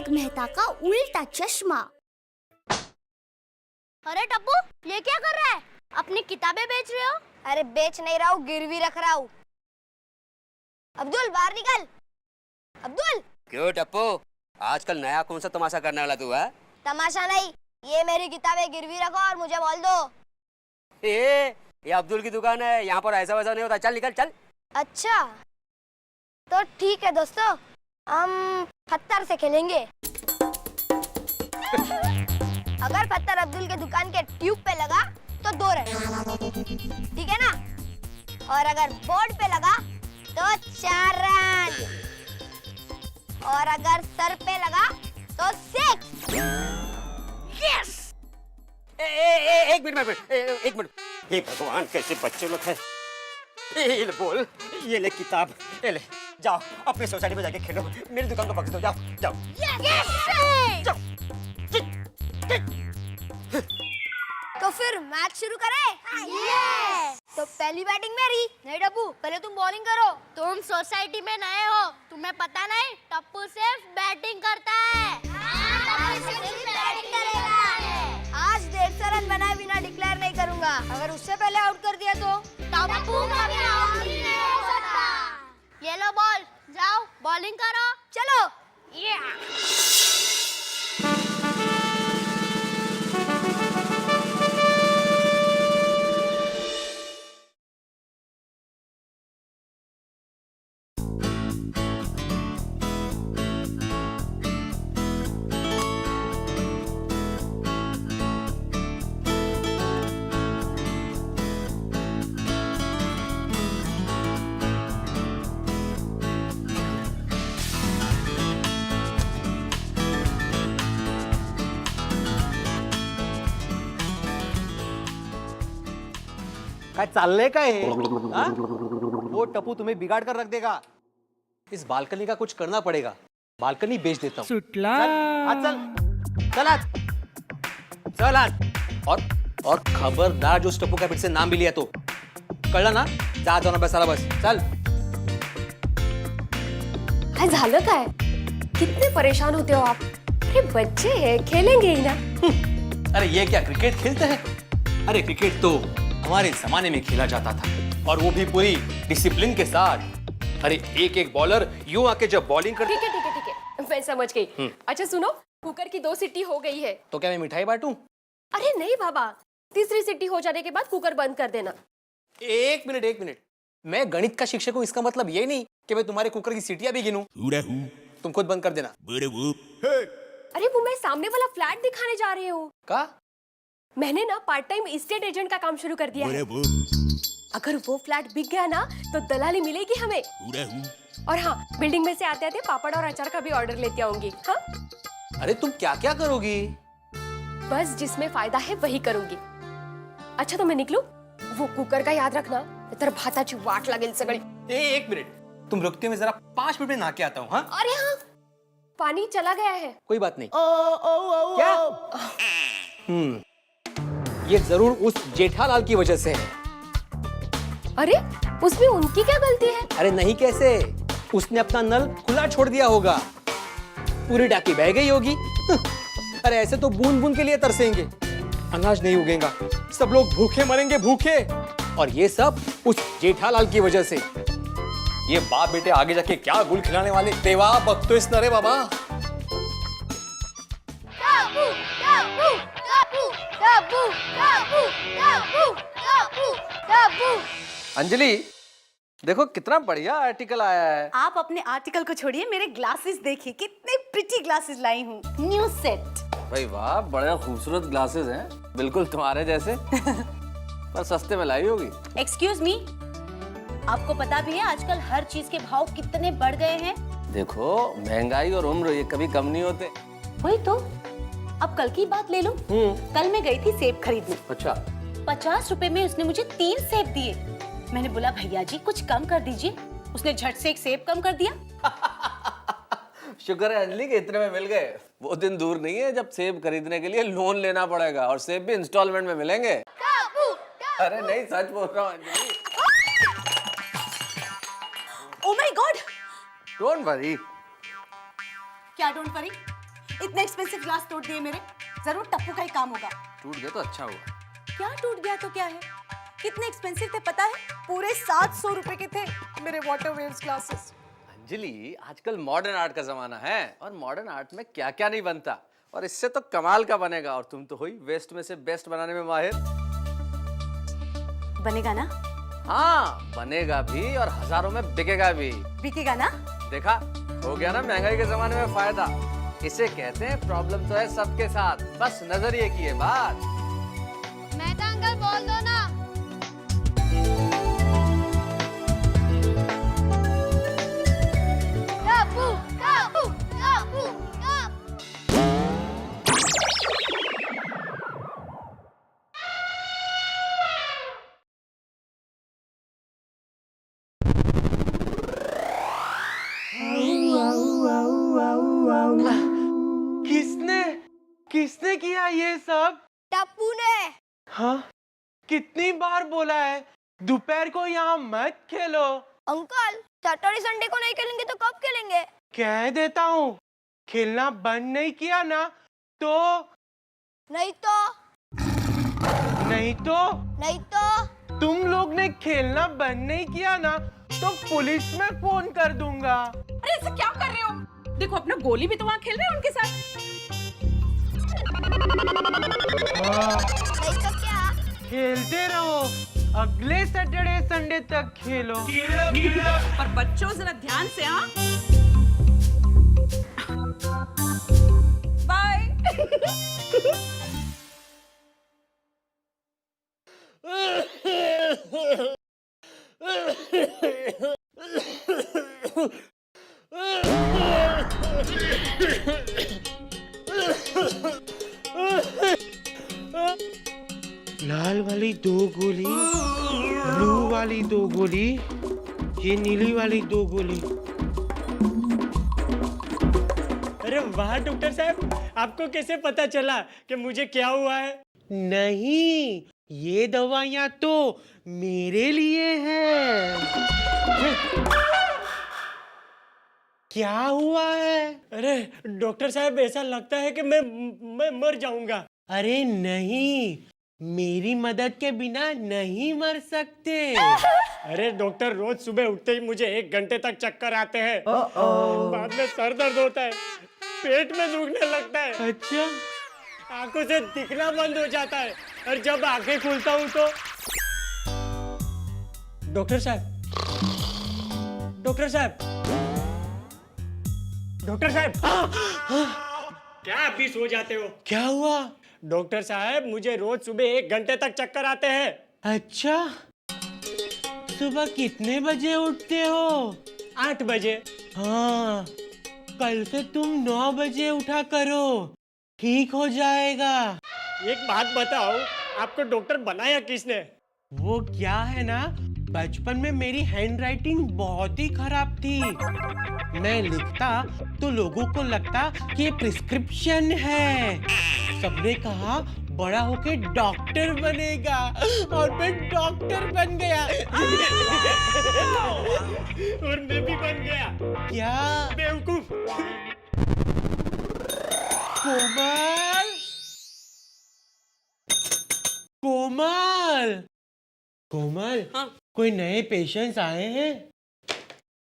तारक मेहता का उल्टा चश्मा। अरे टप्पू, ये क्या कर रहा है? अपनी किताबें बेच रहे हो? अरे बेच नहीं रहा हूँ, गिरवी रख रहा हूँ। अब्दुल बाहर निकल। अब्दुल। क्यों टप्पू, आजकल नया कौन सा तमाशा करने वाला तू है? तमाशा नहीं, ये मेरी किताबें गिरवी रखो और मुझे बोल दो। ये अब्दुल की दुकान है, यहाँ पर ऐसा वैसा नहीं होता। चल निकल चल। अच्छा तो ठीक है दोस्तों, हम पत्थर से खेलेंगे। अगर पत्थर अब्दुल के दुकान के ट्यूब पे लगा तो 2 रन, ठीक है ना? और अगर बोर्ड पे लगा तो 4 रन, और अगर सर पे लगा तो 6। यस! एक मिनट, एक मिनट। हे भगवान, कैसे बच्चे लोग हैं। ये ले बोल, ये ले किताब, ये ले। जाओ अपने सोसाइटी में जाके खेलो, मेरी दुकान को बख्श दो। जाओ जाओ। जाओ। तो फिर मैच शुरू करें? तो पहली बैटिंग मेरी। नहीं टप्पू, पहले तुम बॉलिंग करो। तुम सोसाइटी में नए हो, तुम्हें पता नहीं? टप्पू सिर्फ बैटिंग करता है। आज 150 रन बनाए बिना डिक्लेयर नहीं करूंगा। अगर उससे पहले आउट कर दिया तो टप्पू कभी आउट ही नहीं हो सकता। ये लो बॉल, जाओ बॉलिंग करो। चलो। काय चाललंय काय हे? हा? वो टप्पू तुम्हें बिगाड़ कर रख देगा। इस बालकनी का कुछ करना पड़ेगा। बालकनी बेच देता हूँ। सुटला। चल आज चल आज। और खबरदार जो उस टप्पू का फिर से नाम भी लिया तो कळलं ना? जा जाऊ ना बसायला बस। चल। काय झालं काय? कितने परेशान होते हो आप? अरे बच्चे हैं, खेलेंगे ही ना। अरे ये क्या क्रिकेट खेलते हैं? अरे क्रिकेट तो हमारे जमाने में खेला जाता था, और वो भी पूरी डिसिप्लिन के साथ। अरे एक बॉलर यूं आके जब बॉलिंग करते। ठीक है, मैं समझ गई। अच्छा सुनो, कुकर की 2 सीटी हो गई है। तो क्या मैं मिठाई बांटूं? अरे नहीं बाबा, तीसरी सीटी हो जाने के बाद कुकर बंद कर देना। एक मिनट। मैं गणित का शिक्षक हूँ, इसका मतलब ये नहीं कि मैं तुम्हारे कुकर की सीटियां भी गिनूं। तुम खुद बंद कर देना। अरे वो मैं सामने वाला फ्लैट दिखाने जा रही हूँ। का? मैंने ना पार्ट टाइम एस्टेट एजेंट का काम शुरू कर दिया है। अगर वो फ्लैट बिक गया ना तो दलाली मिलेगी हमें। और हाँ, बिल्डिंग में से आते आते पापड़ और अचार का भी ऑर्डर लेती आऊंगी। हाँ? अरे तुम क्या क्या करोगी? बस जिसमें फायदा है वही करूंगी। अच्छा तो मैं निकलूं? वो कुकर का याद रखना, तर भाताची वाट लागेल सगळी। एक मिनट, तुम रुकते हो, मैं जरा 5 मिनट में नहा के आता हूँ। हाँ? अरे हाँ, पानी चला गया है। कोई बात नहीं। क्या? ये जरूर उस जेठालाल की वजह से है। अरे उसमें उनकी क्या गलती है? अरे नहीं कैसे, उसने अपना नल खुला छोड़ दिया होगा, पूरी टाकी बह गई होगी। अरे ऐसे तो बूंद बूंद के लिए तरसेंगे, अनाज नहीं उगेगा, सब लोग भूखे मरेंगे, भूखे। और ये सब उस जेठालाल की वजह से। ये बाप बेटे आगे जाके क्या गुल खिलाने वाले, देवा बख्तो इस नरे बाबा। अंजलि, देखो कितना बढ़िया आर्टिकल आया है। आप अपने आर्टिकल को छोड़िए, मेरे ग्लासेस देखिए, कितने प्रिटी ग्लासेस लाई हूँ। New set. भाई वाह, बड़े खूबसूरत ग्लासेस हैं, बिल्कुल तुम्हारे जैसे। पर सस्ते में लाई होगी। एक्सक्यूज मी, आपको पता भी है आजकल हर चीज के भाव कितने बढ़ गए हैं? देखो महंगाई और उम्र ये कभी कम नहीं होते। वही तो। अब कल की बात ले लो। कल मैं गई थी सेब खरीदने। अच्छा। 50 रुपए में उसने मुझे 3 सेब दिए। मैंने बोला भैया जी कुछ कम कर दीजिए, उसने झट से 1 सेब कम कर दिया। शुक्र है अंजलि के इतने में मिल गए। वो दिन दूर नहीं है जब सेब खरीदने के लिए लोन लेना पड़ेगा, और सेब भी इंस्टॉलमेंट में मिलेंगे। अरे नहीं, सच बोल रहा हूँ Anjali. Oh my God. Don't worry. क्या डोंट वरी? इतने एक्सपेंसिव ग्लास तोड़ दिए मेरे। जरूर टप्पू का ही काम होगा। टूट गया तो अच्छा हुआ। क्या टूट गया तो क्या है? कितने एक्सपेंसिव थे पता है? पूरे 700 रुपए के थे मेरे वाटर वेव्स ग्लासेस। अंजलि, आजकल मॉडर्न आर्ट का जमाना है और मॉडर्न आर्ट में क्या क्या नहीं बनता, और इससे तो कमाल का बनेगा। और तुम तो हुई वेस्ट में से बेस्ट बनाने में माहिर। बनेगा ना? हाँ, बनेगा भी और हजारों में बिकेगा भी। बिकेगा ना? देखा, हो गया ना महंगाई के जमाने में फायदा। इसे कहते हैं प्रॉब्लम तो है सबके साथ, बस नजरिए की है बात। मेहता अंकल बोल दो ना। टप्पू टप्पू टप्पू टप्पू। किसने किसने किया ये सब? टप्पू ने। हाँ, कितनी बार बोला है दोपहर को यहाँ मत खेलो। अंकल, सैटरडे संडे को नहीं खेलेंगे तो कब खेलेंगे? कह देता हूँ, खेलना बंद नहीं किया ना तो नहीं तो नहीं तो नहीं तो तुम लोग ने खेलना बंद नहीं किया ना तो पुलिस में फोन कर दूंगा। अरे ऐसे क्या कर रहे हो? देखो अपना गोली भी तो वहाँ खेल रहे हैं उनके साथ। नहीं तो क्या? खेलते रहो, अगले सैटरडे संडे तक खेलो। पर बच्चों जरा ध्यान से। हाँ, बाय। लाल वाली 2 गोली, ब्लू वाली 2 गोली, ये नीली वाली 2 गोली। अरे वाह डॉक्टर साहब, आपको कैसे पता चला कि मुझे क्या हुआ है? नहीं, ये दवाइयाँ तो मेरे लिए हैं। क्या हुआ है? अरे डॉक्टर साहब, ऐसा लगता है कि मैं मर जाऊंगा। अरे नहीं, मेरी मदद के बिना नहीं मर सकते। अरे डॉक्टर, रोज सुबह उठते ही मुझे 1 घंटे तक चक्कर आते हैं। बाद में सर दर्द होता है, पेट में दुखने लगता है। अच्छा, आंखों से दिखना बंद हो जाता है और जब आंखें खुलता हूँ तो डॉक्टर साहब, डॉक्टर साहब, डॉक्टर साहब, क्या आप भी सो जाते हो? क्या हुआ? डॉक्टर साहब, मुझे रोज सुबह 1 घंटे तक चक्कर आते हैं। अच्छा, सुबह कितने बजे उठते हो? 8 बजे। हाँ, कल से तुम 9 बजे उठा करो, ठीक हो जाएगा। एक बात बताओ, आपको डॉक्टर बनाया किसने? वो क्या है ना, बचपन में मेरी हैंडराइटिंग बहुत ही खराब थी। मैं लिखता तो लोगों को लगता कि ये प्रिस्क्रिप्शन है। सबने कहा बड़ा होके डॉक्टर बनेगा और मैं डॉक्टर बन गया। और मैं भी बन गया। क्या बेवकूफ। कोमल, कोमल, कोमल। हाँ? कोई नए पेशेंट्स आए हैं?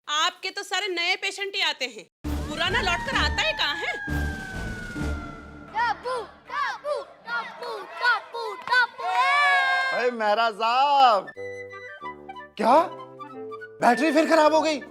आपके तो सारे नए पेशेंट ही आते हैं, पुराना लौट कर आता है कहाँ है? टप्पू टप्पू टप्पू टप्पू टप्पू। अरे मेहरा साहब, क्या बैटरी फिर खराब हो गई?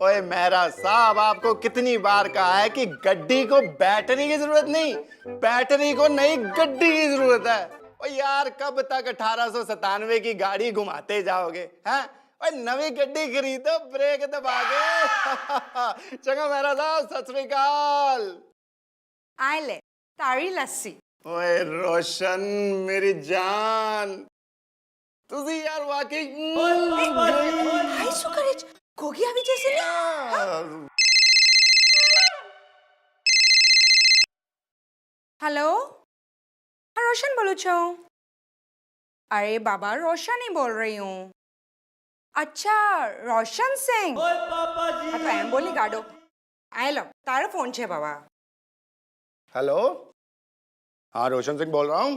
ओए मेहरा साहब, आपको कितनी बार कहा है कि गड्डी को बैटरी की जरूरत नहीं, बैटरी को नई गड्डी की जरूरत है। ओ यार, कब तक 1897 की गाड़ी घुमाते जाओगे? हैं? ओए नवी गड्डी खरीदो, ब्रेक दबा के। चंगा मेहरा साहब, सत श्री अकाल। आए ले तारी लस्सी। ओए रोशन मेरी जान, तुझी यार वाकई हाय सुकरेज, गोगी अभी जैसे नहीं। हेलो, हाँ रोशन बोलूँ छो। अरे बाबा, रोशन ही बोल रही हूँ। अच्छा, रोशन सिंह। हाँ तो एम बोली गाडो। आए लो, तारो फोन छे बाबा। हेलो, हाँ रोशन सिंह बोल रहा हूँ।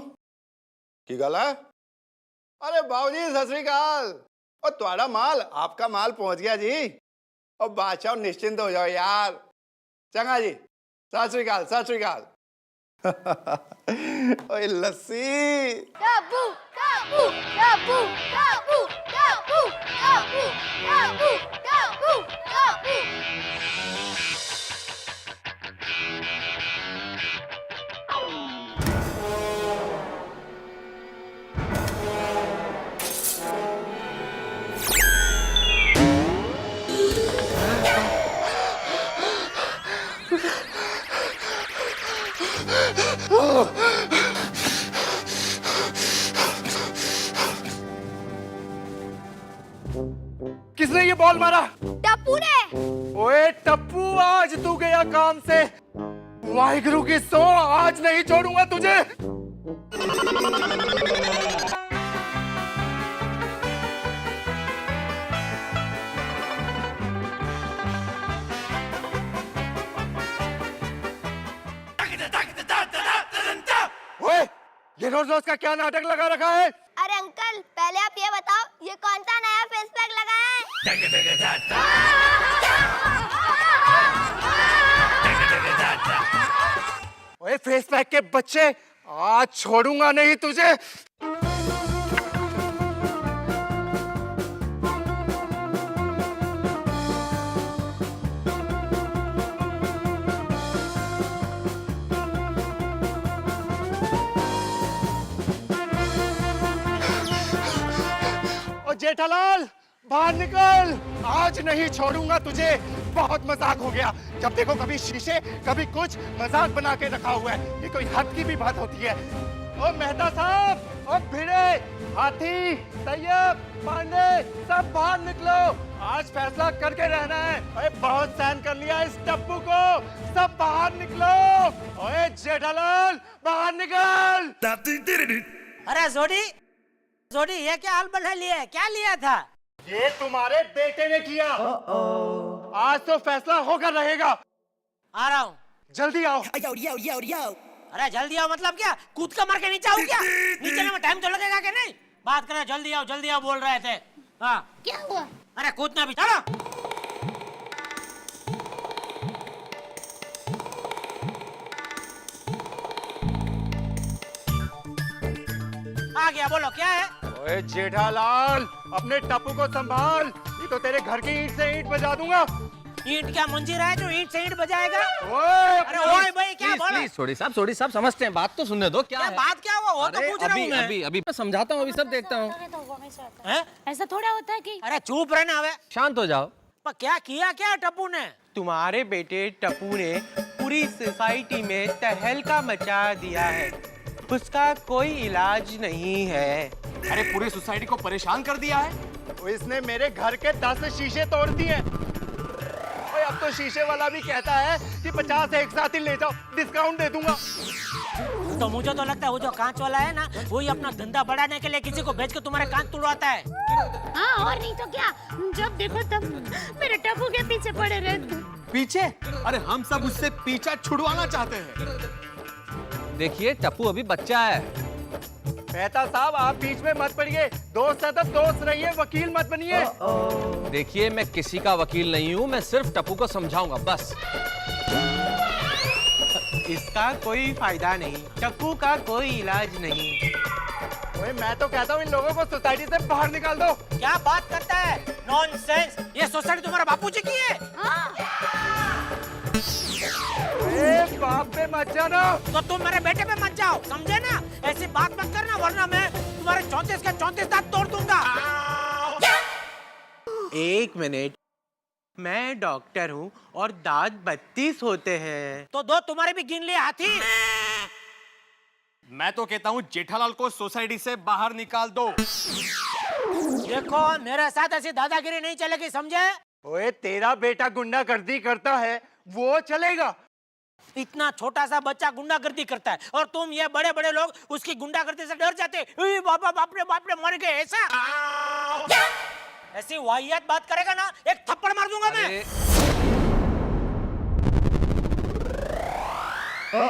की गल है? अरे बाबूजी सत श्री अकाल। और तुम्हारा माल, आपका माल पहुंच गया जी। और बादशाह निश्चिंत हो जाओ यार। चंगा जी, सत श्री अकाल, सत श्री अकाल। ओए लस्सी। टप्पू टप्पू टप्पू टप्पू टप्पू टप्पू टप्पू टप्पू टप्पू। किसने ये बॉल मारा? टप्पू ने। ओए टप्पू, आज तू गया काम से। वाहिगुरु की सौ, आज नहीं छोड़ूंगा तुझे। ओए, ये रोज रोज का क्या नाटक लगा रखा है? अरे अंकल, पहले आप ये बताओ, ये कौन सा नया फेस पैक लगाया है? ओए फेस पैक के बच्चे, आज छोड़ूंगा नहीं तुझे। जेठालाल बाहर निकल, आज नहीं छोड़ूंगा तुझे। बहुत मजाक हो गया। जब देखो कभी शीशे कभी कुछ, मजाक बना के रखा हुआ है। ये कोई हद की भी बात होती है। ओ मेहता साहब, ओ भिड़े, हाथी, तैयब, पांडे, सब बाहर निकलो। आज फैसला करके रहना है। ओए बहुत सहन कर लिया इस टप्पू को, सब बाहर निकलो। ओए जेठालाल बाहर निकल। अरे जोड़ी जोड़ी, ये क्या हाल बना लिया है? क्या लिया था? ये तुम्हारे बेटे ने किया। आज तो फैसला होकर रहेगा। आ रहा हूँ। जल्दी आओ। अरे जल्दी आओ मतलब क्या? कूद का मार के नीचे आओ क्या? नीचे में टाइम तो लगेगा कि नहीं? बात करें, जल्दी आओ बोल रहे थे। हाँ क्या हुआ? अरे कूदना भी, चलो। आ गया, बोलो क्या है? ओए जेठालाल, अपने टप्पू को संभाल। ये तो तेरे घर की ईंट से ईंट बजा दूंगा। ईंट क्या मंजीर है जो ईंट से ईंट बजाएगा? ओए अरे ओए भाई, क्या बोला? सोडी साहब समझते हैं, बात तो सुनने दो। क्या है? बात क्या हुआ? वो तो पूछ रहा हूँ मैं। अभी मैं समझाता हूँ, अभी सब देखता हूँ। ऐसा थोड़ा होता है कि अरे चुप रहना हवे। शांत हो जाओ। पर क्या किया क्या टप्पू ने? तुम्हारे बेटे टप्पू ने पूरी सोसाइटी में तहलका मचा दिया है। उसका कोई इलाज नहीं है। अरे पूरी सोसाइटी को परेशान कर दिया है। तो इसने मेरे घर के 10 शीशे तोड़ दिए। ओए अब तो शीशे वाला भी कहता है कि 50 एक साथ ही ले जाओ, डिस्काउंट दे दूंगा। तो मुझे तो लगता है वो जो कांच वाला है ना, वही अपना धंधा बढ़ाने के लिए किसी को बेच के तुम्हारे कांच तुड़वाता है। हाँ, और नहीं तो क्या। जब देखो तब मेरे टप्पू के पीछे पड़े रहते। पीछे? अरे हम सब उससे पीछा छुड़वाना चाहते हैं। देखिए टप्पू अभी बच्चा है। मेहता साहब, आप बीच में मत पड़िए। दोस्त है तो दोस्त रहिए, वकील मत बनिए। देखिए मैं किसी का वकील नहीं हूँ, मैं सिर्फ टप्पू को समझाऊंगा बस। इसका कोई फायदा नहीं, टप्पू का कोई इलाज नहीं। ओए मैं तो कहता हूँ इन लोगों को सोसाइटी से बाहर निकाल दो। क्या बात करता है? नॉनसेंस। ये सोसाइटी तुम्हारा बापूजी की है? ए, बाप पे मत जाना। तो तुम मेरे बेटे पे मत जाओ, समझे ना? ऐसी बात मत करना, वरना मैं तुम्हारे 34 के 34 दांत तोड़ दूंगा। एक मिनट, मैं डॉक्टर हूँ और दांत 32 होते हैं। तो दो तुम्हारे भी गिन लिए हाथी। मैं तो कहता हूँ जेठालाल को सोसाइटी से बाहर निकाल दो। देखो मेरे साथ ऐसी दादागिरी नहीं चलेगी, समझे? ओए तेरा बेटा गुंडागर्दी करता है, वो चलेगा। इतना छोटा सा बच्चा गुंडागर्दी करता है और तुम ये बड़े बड़े लोग उसकी गुंडागर्दी से डर जाते। बाबा बाप रे मर गए ऐसा। ऐसी वाहियात बात करेगा ना, एक थप्पड़ मार दूंगा मैं। क्या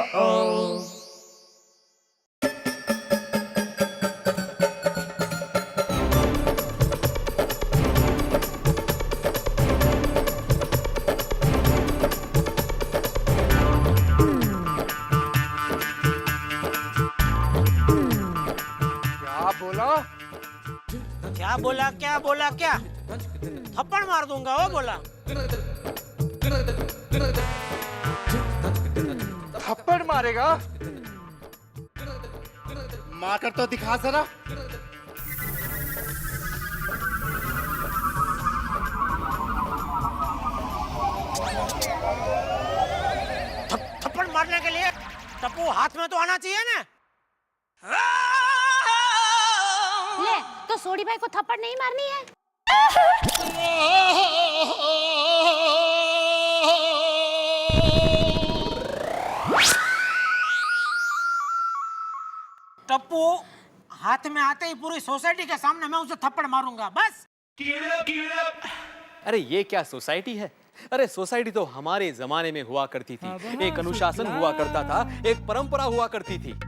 बोला? क्या बोला क्या? थप्पड़ मार दूंगा वो बोला। थप्पड़ मारेगा? मार कर तो दिखा जरा। थप्पड़ मारने के लिए टप्पू हाथ में तो आना चाहिए ना। ले तो सोडी भाई को थप्पड़ नहीं मारनी है? टप्पू हाथ में आते ही पूरी सोसाइटी के सामने मैं उसे थप्पड़ मारूंगा बस। अरे ये क्या सोसाइटी है? अरे सोसाइटी तो हमारे जमाने में हुआ करती थी। एक अनुशासन हुआ करता था, एक परंपरा हुआ करती थी।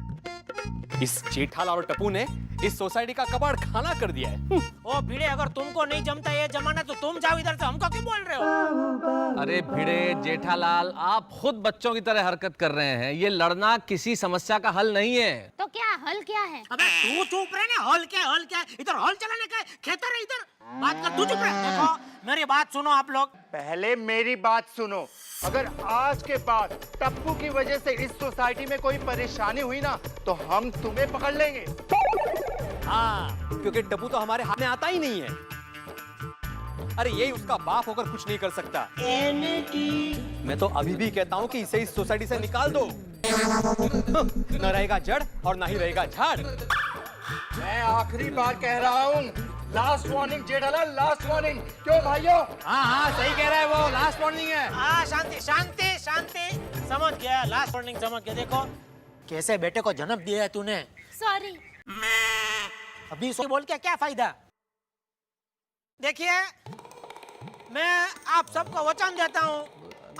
इस जेठालाल और टप्पू ने इस सोसाइटी का कबाड़ खाना कर दिया है। ओ भिड़े, अगर तुमको नहीं जमता ये जमाना तो तुम जाओ इधर से, हमको क्यों बोल रहे हो? अरे भिड़े जेठालाल, आप खुद बच्चों की तरह हरकत कर रहे हैं। ये लड़ना किसी समस्या का हल नहीं है। तो क्या हल क्या है? अबे तू चुप रहे ना। हॉल क्या इधर हॉल चलाने का खेतर है इधर। बात कर, तू चुप रहे। देखो मेरी बात सुनो आप लोग। पहले मेरी बात सुनो। अगर आज के बाद टप्पू की वजह से इस सोसाइटी में कोई परेशानी हुई ना तो हम तुम्हें पकड़ लेंगे। हाँ, क्योंकि टप्पू तो हमारे हाथ में आता ही नहीं है। अरे यही उसका बाप होकर कुछ नहीं कर सकता। मैं तो अभी भी कहता हूँ कि इसे इस सोसाइटी से निकाल दो। न रहेगा जड़ और ना ही रहेगा झाड़। मैं आखिरी बार कह रहा हूँ, last warning Jethalal, last warning. क्यों भाइयों? हाँ सही कह रहा है वो, लास्ट वार्निंग है। हाँ शांति शांति शांति, समझ गया, लास्ट वार्निंग समझ गया। देखो कैसे बेटे को जन्म दिया है तूने। सॉरी। अभी सॉरी बोल के क्या फायदा? देखिए मैं आप सबको वचन देता हूँ,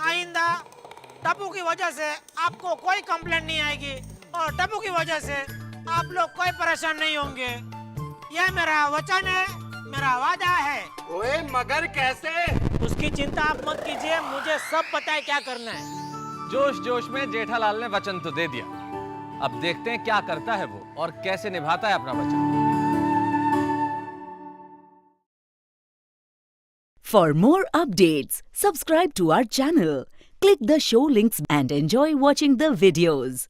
आइंदा टप्पू की वजह से आपको कोई कंप्लेंट नहीं आएगी और टप्पू की वजह से आप लोग कोई परेशान नहीं होंगे। यह मेरा वचन है, मेरा वादा है। ओए मगर कैसे? उसकी चिंता आप मत कीजिए, मुझे सब पता है क्या करना है। जोश जोश में जेठालाल ने वचन तो दे दिया, अब देखते हैं क्या करता है वो और कैसे निभाता है अपना वचन। For more updates, subscribe to our channel, click the show links and enjoy watching the videos.